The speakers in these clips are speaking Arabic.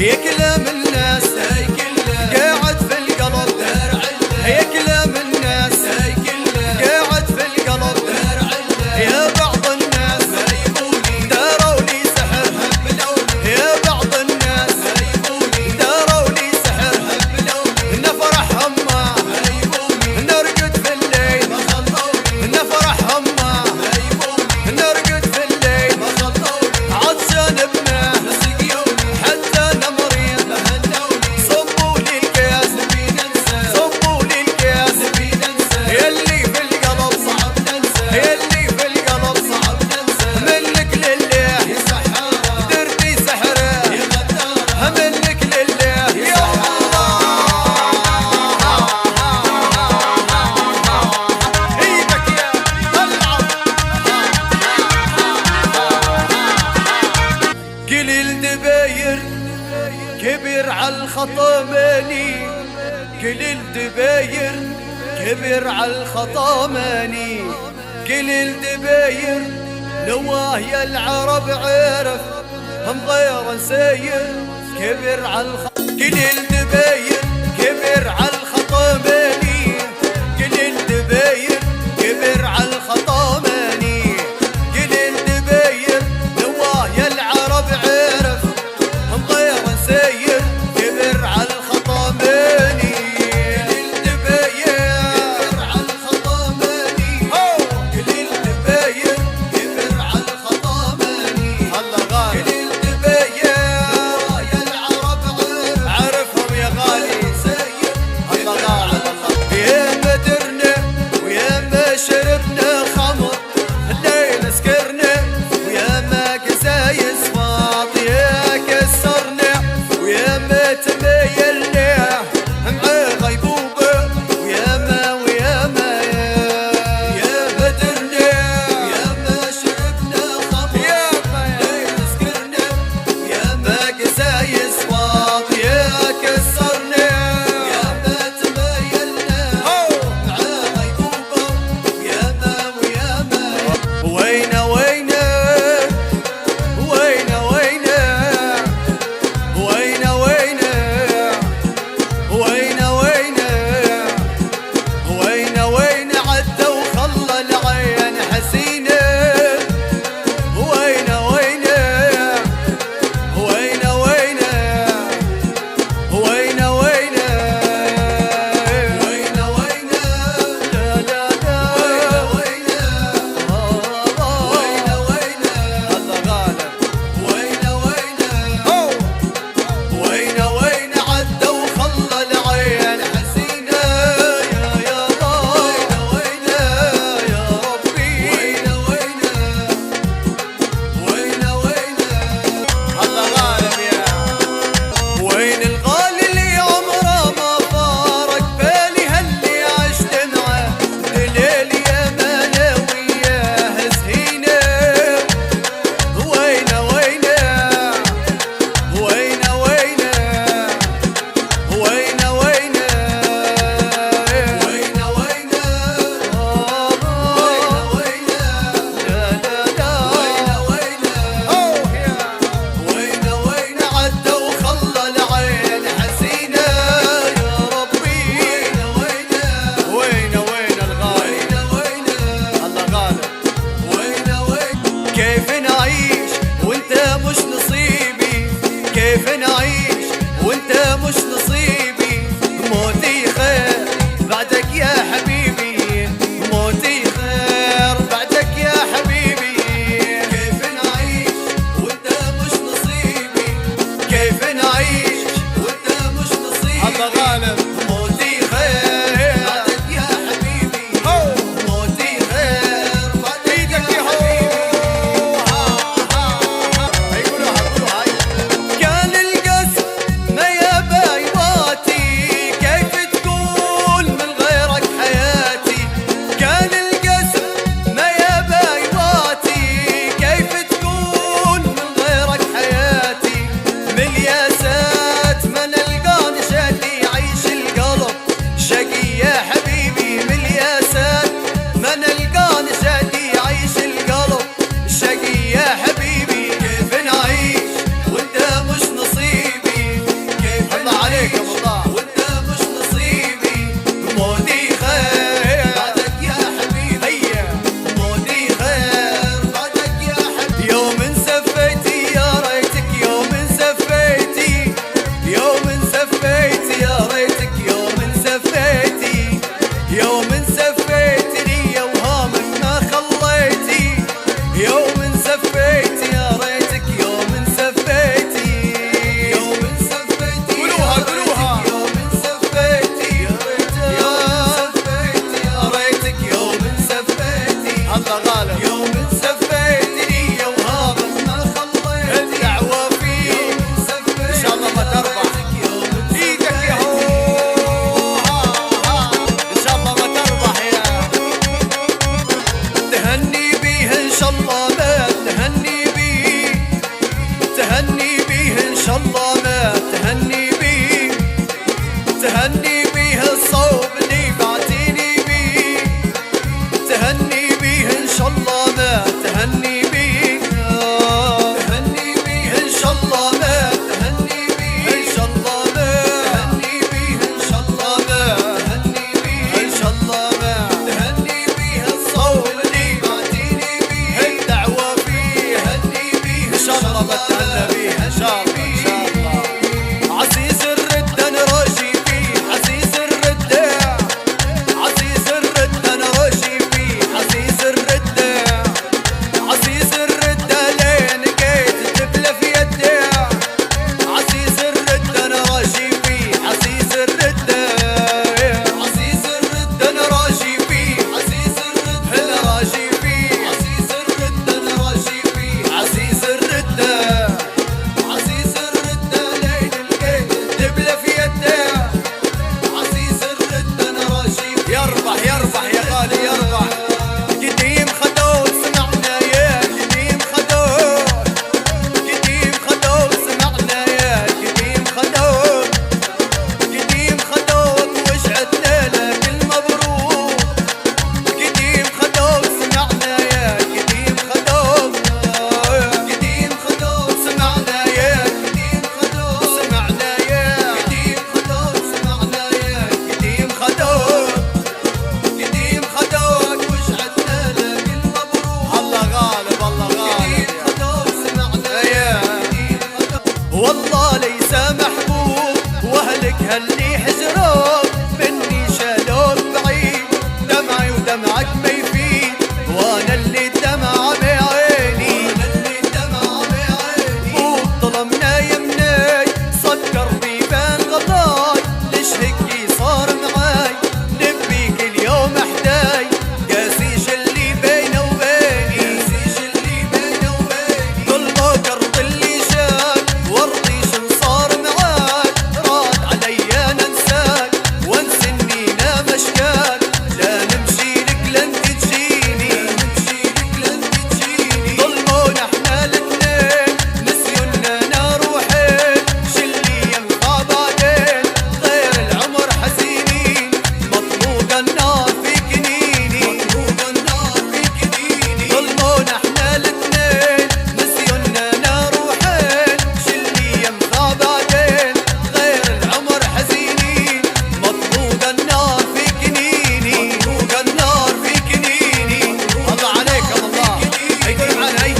يكلم الناس قاعد في القلب يكلم الناس قاعد في القلب يا بعض الناس داروا لي سحر يا بعض الناس داروا لي سحر نفرح هما نرقد في الليل نفرح هما نرقد في الليل عطشان ابنه حتى نمرين صبوا لي الكاس صبوا لي الكاس يلي في القلب صعب ننسى يلي في القلب صعب ننسى منك لله يا سحارة درتي سحره يا غدارة منك لله يا الله ايدك يا العب قليل دباير كبر عالخطاماني قليل دباير كبر عالخطاماني قليل دباير نواه يا العرب عرف هم غير ساير كبر قليل دباير كبر عالخطاماني قليل دباير كبر عالخطاماني قليل دباير نواه يا العرب عرف هم غير ساير كبر عالخطاماني قليل دباير عالخطاماني قليل دباير كبر عالخطاماني الله غالي قليل دباير يا العرب عرفهم يا غالي ساير الله غالي يا ما درنا ويا ما شربنا خمر الليل سكرنا ويا ما قسايس فاض يا كسرنا ويا ما تمايلنا مع غيبوبة ويا ما يا بدرنا ويا ما شربنا خمر يا ما الليل سكرنا ويا ما قسايس فاض يا كسرنا ويا ما تمايلنا مع غيبوبة ويا ما وين وين وين وين وين وين وين وين عدى وخلى العين حسينه وين وين وين وين وين وين وين لا لا لا وين وين الله غالب وين وين عدى وخلى العين حسينه يا الله وين يا ربي وين الله غالب يا وين الغالي اللي عمره ما فارق بالي هاللي عشت معاه دليل يا وياه زهينه وين وين وين وين لا لا لا وين عدى وخلى العين حسينه يا ربي وين الغالي الله غالب كيف نعيش وانت مش نصيبي كيف نعيش وانت مش نصيبي موتي خير بعدك يا حبيبي موتي خير بعدك يا حبيبي كيف نعيش وانت مش نصيبي كيف نعيش وانت مش نصيبي الله غالب موتي خير بعدك يا حبيبي موتي خير بعدك يا حبيبي كان القسم ما يبا يواتي كيف تقول من غيرك حياتي كان القسم ما يبا يواتي كيف تقول من غيرك حياتي من الياسات ما نلقى نشاتي عيش تهني بيه الصوب اللي بعتيني بيه، تهني بيه ان شاء الله ما تهني بيه، تهني بيه ان شاء الله ما تهني بيه، ان شاء الله ما تهني بيه، ان شاء الله ما تهني بيه، ان شاء الله ما تهني بيه الصوب اللي بعتيني بيه، الدعوة فيه هني بيه ان شاء الله بتهنى بيه ان شاء الله. عزيز الردة نراشي فيه، عزيز الردة، عزيز الردة نراشي فيه، عزيز الردة، عزيز الردة لين جيت تبلى في يدي، عزيز الردة نراشي فيه، عزيز الردة، عزيز الردة نراشي فيه، عزيز الردة نراشي فيه، عزيز الردة نراشي فيه، عزيز الردة، عزيز الردة لين الجيت تبلى في يدي، عزيز الردة نراشي فيه. يربح يربح يا غالي يربح، قديم خدود سمعنا يا قديم خدود، قديم خدود سمعنا يا قديم خدود، قديم خدود وجعتنا لك المبروك، قديم خدود سمعنا يا قديم خدود، قديم خدود سمعنا يا قديم خدود، سمعنا يا قديم خدود، سمعنا يا قديم خدود، قديم خدود وجعتنا لك المبروك. الله غالب الله غالب، قديم خدود سمعنا يا قديم خدود. والله ليس محبوب واهلك هاللي حجروك، مني شالوك بعيد، دمعي ودمعك ما يفيد، وانا اللي دمع بعيني، وانا اللي دمع بعيني، وظلمنا يمناي سكر بيبان غضاي، ليش هيك صار معاي، نبيك اليوم احداي، قاسيش اللي بينه وبيني، قاسيش اللي بينه وبيني، ظلمك ارض اللي شاك وارضي شن صار معاك، راد عليا ننساك وانسى اني انا مشكاك، لا نمشي لك لن تجيني، لا نمشي لك لن تجيني، ظلمونا احنا الاتنين نسيونا انا روحين، شلي ينفع بعدين غير العمر حزينين، مطلوقة النار في كنيني، مطلوقة النار في كنيني، ظلمونا احنا الاتنين نسيونا انا روحين، شلي ينفع بعدين غير العمر حزينين، مطلوقة النار في كنيني، مطلوقة النار في كنيني. الله عليكم الله، هيقول معانا هي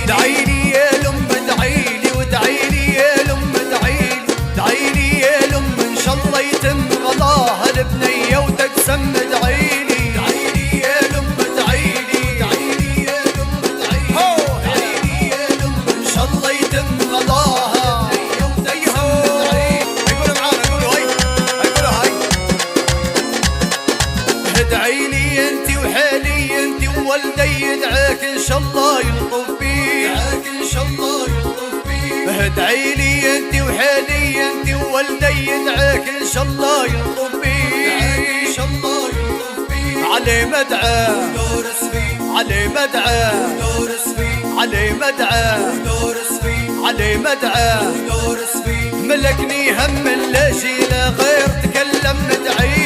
دعيلي يا الام دعيلي، ودعيلي يا الام دعيلي، دعيلي يا الام ان شاء الله يتم غلاها البنيه وتقسم، دعيلي دعيلي يا الام دعيلي، دعيلي يا الام دعيلي، دعيلي يا الام ان شاء الله يتم غلاها البنيه وتقسم، يقولوا معانا قولوا هي، قولوا هي، ادعيلي انتي وحالي انتي وولدي يدعاك ان شاء الله يلطف بيه، يدعاك ان شاء الله يلطف بيه، ادعيلي انتي وحالي انتي وولدي يدعاك ان شاء الله يلطف بيه، يدعاك ان شاء الله يلطف بيه، علي مدعى ودورس فيه، علي مدعى ودورس فيه، علي مدعى ودورس فيه، علي مدعى ودورس فيه، ملكني هم لا شي لا غير تكلم مدعي،